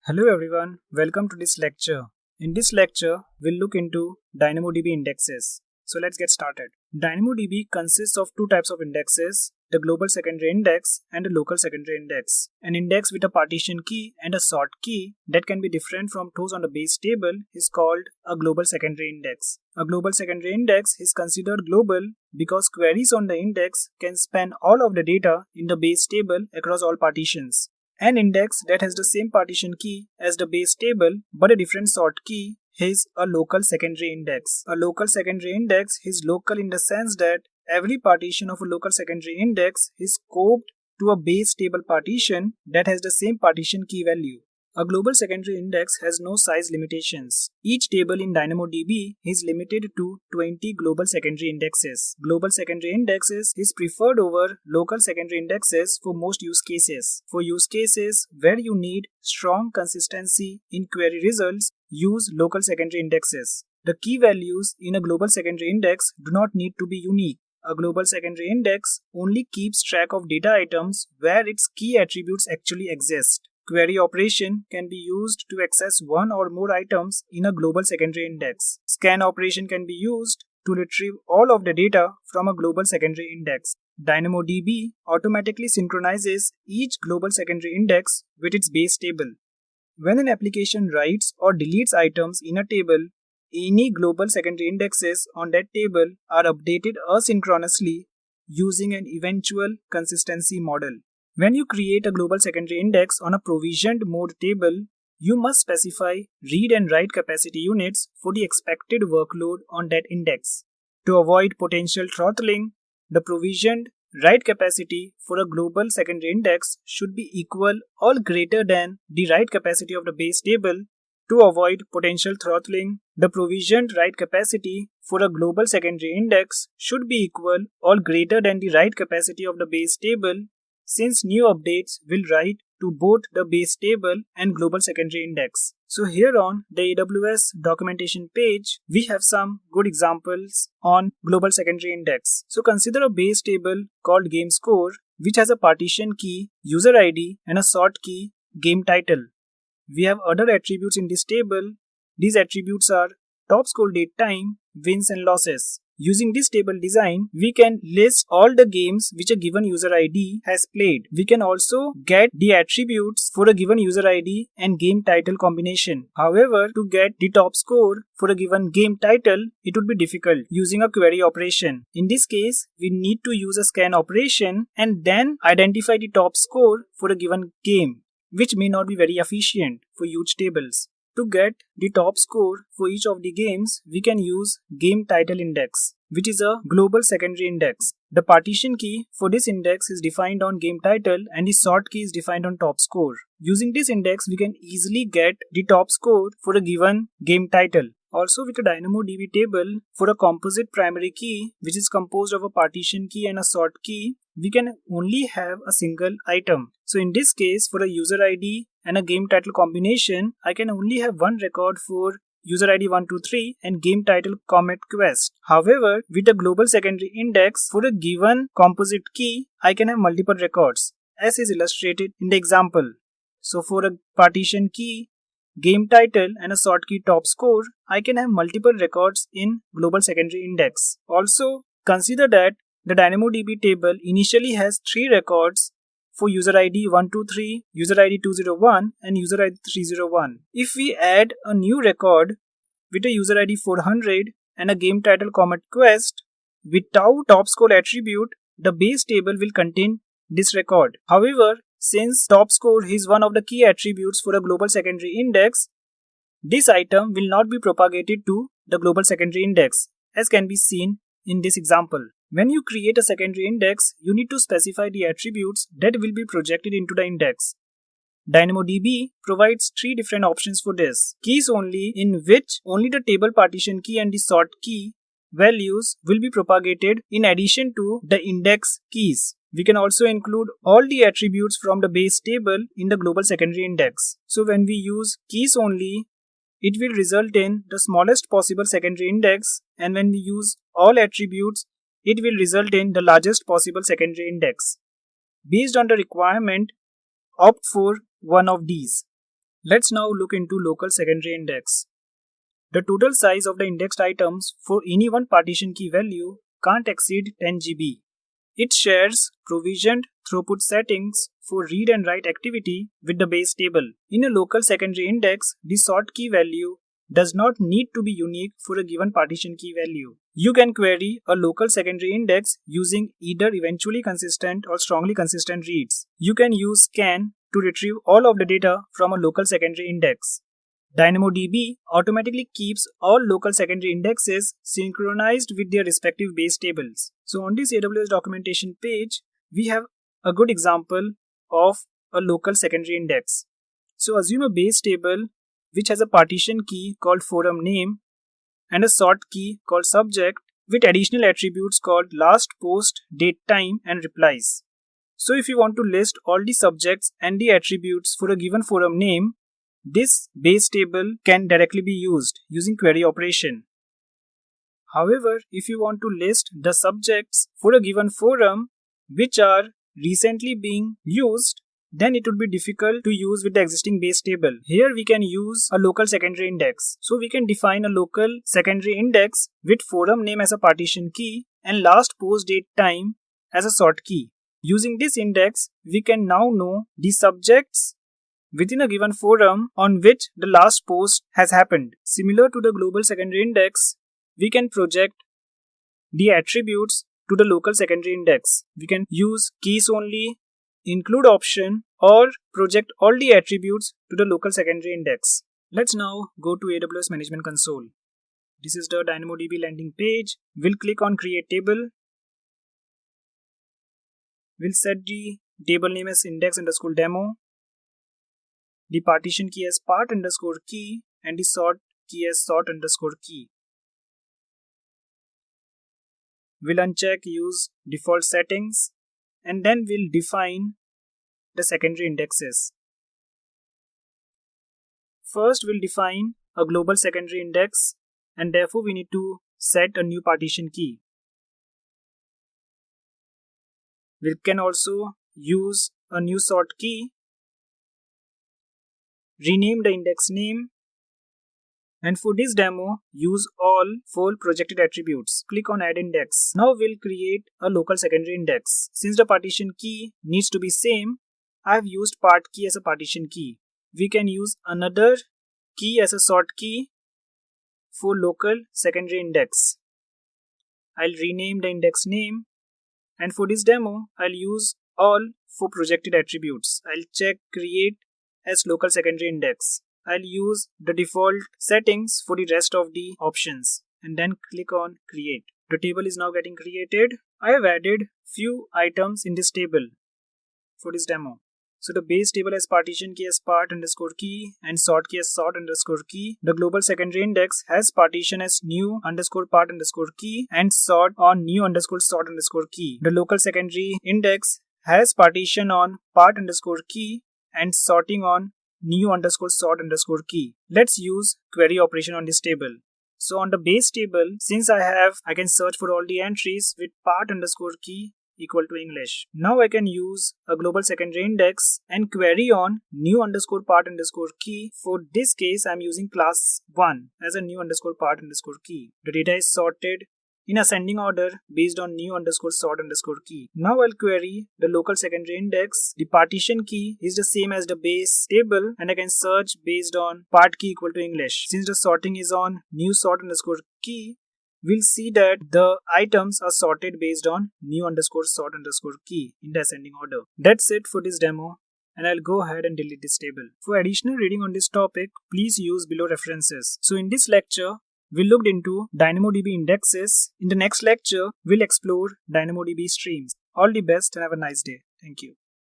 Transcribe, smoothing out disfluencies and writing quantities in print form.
Hello everyone, welcome to this lecture. In this lecture, we'll look into DynamoDB indexes. So let's get started. DynamoDB consists of two types of indexes, the global secondary index and the local secondary index. An index with a partition key and a sort key that can be different from those on the base table is called a global secondary index. A global secondary index is considered global because queries on the index can span all of the data in the base table across all partitions. An index that has the same partition key as the base table but a different sort key is a local secondary index. A local secondary index is local in the sense that every partition of a local secondary index is scoped to a base table partition that has the same partition key value. A global secondary index has no size limitations. Each table in DynamoDB is limited to 20 global secondary indexes. Global secondary indexes is preferred over local secondary indexes for most use cases. For use cases where you need strong consistency in query results, use local secondary indexes. The key values in a global secondary index do not need to be unique. A global secondary index only keeps track of data items where its key attributes actually exist. Query operation can be used to access one or more items in a global secondary index. Scan operation can be used to retrieve all of the data from a global secondary index. DynamoDB automatically synchronizes each global secondary index with its base table. When an application writes or deletes items in a table, any global secondary indexes on that table are updated asynchronously using an eventual consistency model. When you create a global secondary index on a provisioned mode table, you must specify read and write capacity units for the expected workload on that index. To avoid potential throttling, the provisioned write capacity for a global secondary index should be equal or greater than the write capacity of the base table. To avoid potential throttling, the provisioned write capacity for a global secondary index should be equal or greater than the write capacity of the base table, since new updates will write to both the base table and global secondary index. So here on the AWS documentation page, we have some good examples on global secondary index. So consider a base table called game score, which has a partition key, user ID, and a sort key, game title. We have other attributes in this table. These attributes are top score, date, time, wins and losses. Using this table design, we can list all the games which a given user ID has played. We can also get the attributes for a given user ID and game title combination. However, to get the top score for a given game title, it would be difficult using a query operation. In this case, we need to use a scan operation and then identify the top score for a given game, which may not be very efficient for huge tables. To get the top score for each of the games, we can use game title index, which is a global secondary index. The partition key for this index is defined on game title and the sort key is defined on top score. Using this index, we can easily get the top score for a given game title. Also, with a DynamoDB table, for a composite primary key, which is composed of a partition key and a sort key, we can only have a single item. So in this case, for a user ID and a game title combination, I can only have one record for user ID 123 and game title Comet Quest. However, with a global secondary index, for a given composite key, I can have multiple records, as is illustrated in the example. So for a partition key, game title and a sort key top score, I can have multiple records in global secondary index. Also, consider that the DynamoDB table initially has 3 records for user ID 123, user ID 201 and user ID 301. If we add a new record with a user ID 400 and a game title Comet Quest without top score attribute, the base table will contain this record. However, since top score is one of the key attributes for a global secondary index, this item will not be propagated to the global secondary index, as can be seen in this example. When you create a secondary index, you need to specify the attributes that will be projected into the index. DynamoDB provides 3 different options for this. Keys only, in which only the table partition key and the sort key values will be propagated in addition to the index keys. We can also include all the attributes from the base table in the global secondary index. So when we use keys only, it will result in the smallest possible secondary index, and when we use all attributes, it will result in the largest possible secondary index. Based on the requirement, opt for one of these. Let's now look into local secondary index. The total size of the indexed items for any one partition key value can't exceed 10 GB. It shares provisioned throughput settings for read and write activity with the base table. In a local secondary index, the sort key value does not need to be unique for a given partition key value. You can query a local secondary index using either eventually consistent or strongly consistent reads. You can use scan to retrieve all of the data from a local secondary index. DynamoDB automatically keeps all local secondary indexes synchronized with their respective base tables. So on this AWS documentation page, we have a good example of a local secondary index. So assume a base table which has a partition key called forum name and a sort key called subject with additional attributes called last post, date time and replies. So if you want to list all the subjects and the attributes for a given forum name, this base table can directly be used using query operation. However, if you want to list the subjects for a given forum which are recently being used, then it would be difficult to use with the existing base table. Here we can use a local secondary index. So we can define a local secondary index with forum name as a partition key and last post date time as a sort key. Using this index, we can now know the subjects within a given forum on which the last post has happened. Similar to the global secondary index, we can project the attributes to the local secondary index. We can use keys only, include option, or project all the attributes to the local secondary index. Let's now go to AWS Management Console. This is the DynamoDB landing page. We'll click on Create Table. We'll set the table name as index_demo. The partition key as part_key and the sort key as sort_key. We'll uncheck use default settings and then we'll define the secondary indexes. First, we'll define a global secondary index and therefore we need to set a new partition key. We can also use a new sort key, rename the index name, and for this demo, use all 4 projected attributes. Click on Add Index. Now we'll create a local secondary index. Since the partition key needs to be same, I have used part key as a partition key. We can use another key as a sort key for local secondary index. I'll rename the index name, and for this demo, I'll use all 4 projected attributes. I'll check create as local secondary index. I'll use the default settings for the rest of the options and then click on create. The table is now getting created. I have added few items in this table for this demo. So the base table has partition key as part_key and sort key as sort_key. The global secondary index has partition as new_part_key and sort on new_sort_key. The local secondary index has partition on part_key and sorting on new_sort_key. Let's use query operation on this table. So on the base table, since I can search for all the entries with part_key equal to English. Now I can use a global secondary index and query on new_part_key. For this case, I'm using class 1 as a new_part_key. The data is sorted in ascending order based on new_sort_key. Now I'll query the local secondary index. The partition key is the same as the base table and I can search based on part key equal to English. Since the sorting is on new_sort_key, we'll see that the items are sorted based on new_sort_key in the ascending order. That's it for this demo, and I'll go ahead and delete this table. For additional reading on this topic, please use below references. So in this lecture, we looked into DynamoDB indexes. In the next lecture, we'll explore DynamoDB streams. All the best and have a nice day. Thank you.